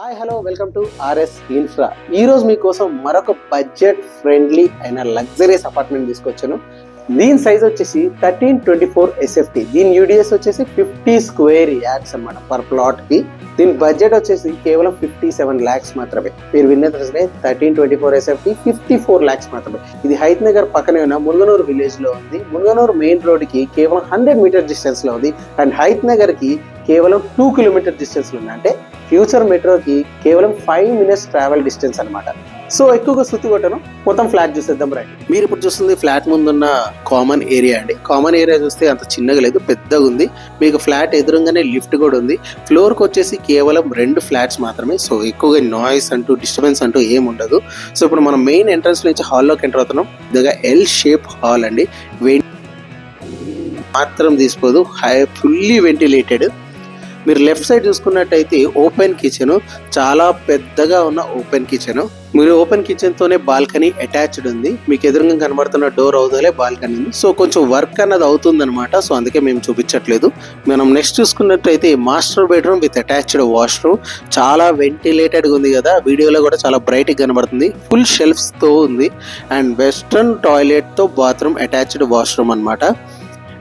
Hi hello welcome to RS infra. ఈ రోజు మీకోసం మరొక బడ్జెట్ ఫ్రెండ్లీ అయిన లగ్జరీస్ అపార్ట్మెంట్ తీసుకొచ్చాను. దీని సైజ్ వచ్చేసి 1324 SFT. దీని యూడిఎస్ వచ్చేసి 50 స్క్వేర్ యార్డ్స్ అన్నమాట పర్ ప్లాట్ కి. దీని బడ్జెట్ వచ్చేసి కేవలం 57 lakhs మాత్రమే. మీరు విన్నది 1324 SFT 54 lakhs మాత్రమే. ఇది హైత్ నగర్ పక్కనే ఉన్న మునుగనూరు విలేజ్ లో ఉంది. మునుగనూరు మెయిన్ రోడ్ కి కేవలం 100 మీటర్ డిస్టెన్స్ లో ఉంది అండ్ హైత్ నగర్ కి కేవలం 2 కిలోమీటర్ డిస్టెన్స్ లో ఉంది. అంటే ఫ్యూచర్ మెట్రోకి కేవలం 5 minutes ట్రావెల్ డిస్టెన్స్ అనమాట. సో ఎక్కువగా సుత్తి కొట్టను, మొత్తం ఫ్లాట్ చూసేద్దాం రండి. మీరు ఇప్పుడు చూస్తుంది ఫ్లాట్ ముందున్న కామన్ ఏరియా అండి. కామన్ ఏరియా చూస్తే అంత చిన్నగా లేదు, పెద్దగా ఉంది. మీకు ఫ్లాట్ ఎదురుగానే లిఫ్ట్ కూడా ఉంది. ఫ్లోర్కి వచ్చేసి కేవలం 2 ఫ్లాట్స్ మాత్రమే. సో ఎక్కువగా నాయిస్ అంటూ డిస్టర్బెన్స్ అంటూ ఏం ఉండదు. సో ఇప్పుడు మనం మెయిన్ ఎంట్రన్స్ నుంచి హాల్లోకి ఎంటర్ అవుతున్నాం. ఇదిగా ఎల్ షేప్ హాల్ అండి. మాత్రం తీసుకోదు, ఫుల్లీ వెంటిలేటెడ్. మీరు లెఫ్ట్ సైడ్ చూసుకున్నట్టయితే ఓపెన్ కిచెన్, చాలా పెద్దగా ఉన్న ఓపెన్ కిచెన్. మీరు ఓపెన్ కిచెన్ తోనే బాల్కనీ అటాచ్డ్ ఉంది. మీకు ఎదురుగా కనబడుతున్న డోర్ అవుదలే బాల్కనీ ఉంది. సో కొంచెం వర్క్ అన్నది అవుతుంది అనమాట. సో అందుకే మేము చూపించట్లేదు. మనం నెక్స్ట్ చూసుకున్నట్టయితే master bedroom with attached washroom. చాలా వెంటిలేటెడ్గా ఉంది కదా, వీడియోలో కూడా చాలా బ్రైట్ గా కనబడుతుంది. ఫుల్ షెల్ఫ్స్ తో ఉంది అండ్ వెస్ట్రన్ టాయిలెట్ తో బాత్రూమ్ అటాచ్డ్ వాష్రూమ్ అనమాట.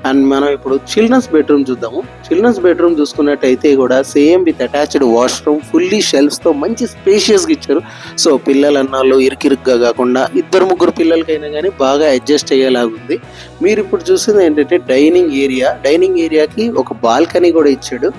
అండ్ మనం ఇప్పుడు చిల్డ్రన్స్ బెడ్రూమ్ చూద్దాము. చిల్డ్రన్స్ బెడ్రూమ్ చూసుకున్నట్టయితే కూడా same with attached washroom, fully shelves తో మంచి స్పేషియస్గా ఇచ్చారు. సో పిల్లలు అన్నాళ్ళు ఇరుకిరుగ్గా కాకుండా 2-3 పిల్లలకైనా కానీ బాగా అడ్జస్ట్ అయ్యేలాగుంది. మీరు ఇప్పుడు చూసింది ఏంటంటే డైనింగ్ ఏరియా. డైనింగ్ ఏరియాకి ఒక బాల్కనీ కూడా ఇచ్చాడు.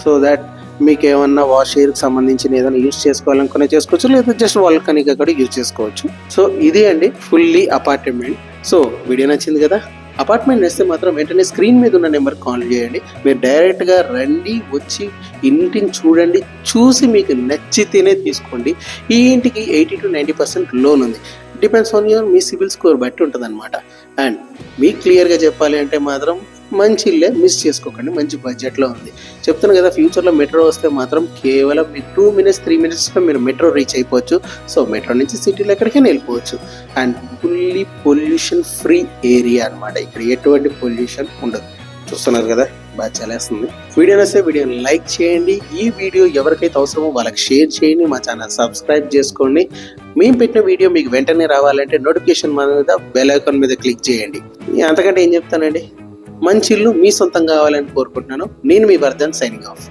సో దాట్ మీకు ఏమన్నా వాష్ ఎయిర్కి సంబంధించిన ఏదైనా యూజ్ చేసుకోవాలనుకునే చేసుకోవచ్చు, లేదా జస్ట్ బాల్కనీగా కూడా యూజ్ చేసుకోవచ్చు. సో ఇది అండి ఫుల్లీ అపార్ట్మెంట్. సో వీడియో నచ్చింది కదా. అపార్ట్మెంట్ వేస్తే మాత్రం వెంటనే స్క్రీన్ మీద ఉన్న నెంబర్ కాల్ చేయండి. మీరు డైరెక్ట్గా రండి, వచ్చి ఇంటిని చూడండి, చూసి మీకు నచ్చితేనే తీసుకోండి. ఈ ఇంటికి 80 to 90% లోన్ ఉంది. Depends on your me CIBIL score బట్టి ఉంటుంది అనమాట. అండ్ మీకు క్లియర్గా చెప్పాలి అంటే మాత్రం మంచి ఇల్లే, మిస్ చేసుకోకండి. మంచి బడ్జెట్లో ఉంది. చెప్తాను కదా, ఫ్యూచర్లో మెట్రో వస్తే మాత్రం కేవలం మీకు 2 minutes 3 minutesలో మీరు మెట్రో రీచ్ అయిపోవచ్చు. సో మెట్రో నుంచి సిటీలో ఎక్కడికైనా వెళ్ళిపోవచ్చు. And fully pollution free area అనమాట. ఇక్కడ ఎటువంటి పొల్యూషన్ ఉండదు. చూస్తున్నారు కదా, బాగా చలేస్తుంది. వీడియో నచ్చితే వీడియోని లైక్ చేయండి. ఈ వీడియో ఎవరికైతే అవసరమో వాళ్ళకి షేర్ చేయండి. మా ఛానల్ సబ్స్క్రైబ్ చేసుకోండి. మేము పెట్టిన వీడియో మీకు వెంటనే రావాలంటే నోటిఫికేషన్ మీద బెల్ ఐకాన్ మీద క్లిక్ చేయండి. అంతకంటే ఏం చెప్తానండి, మంచి ఇల్లు మీ సొంతం కావాలని కోరుకుంటున్నాను. నేను మీ వర్ధన్, సైనింగ్ ఆఫ్.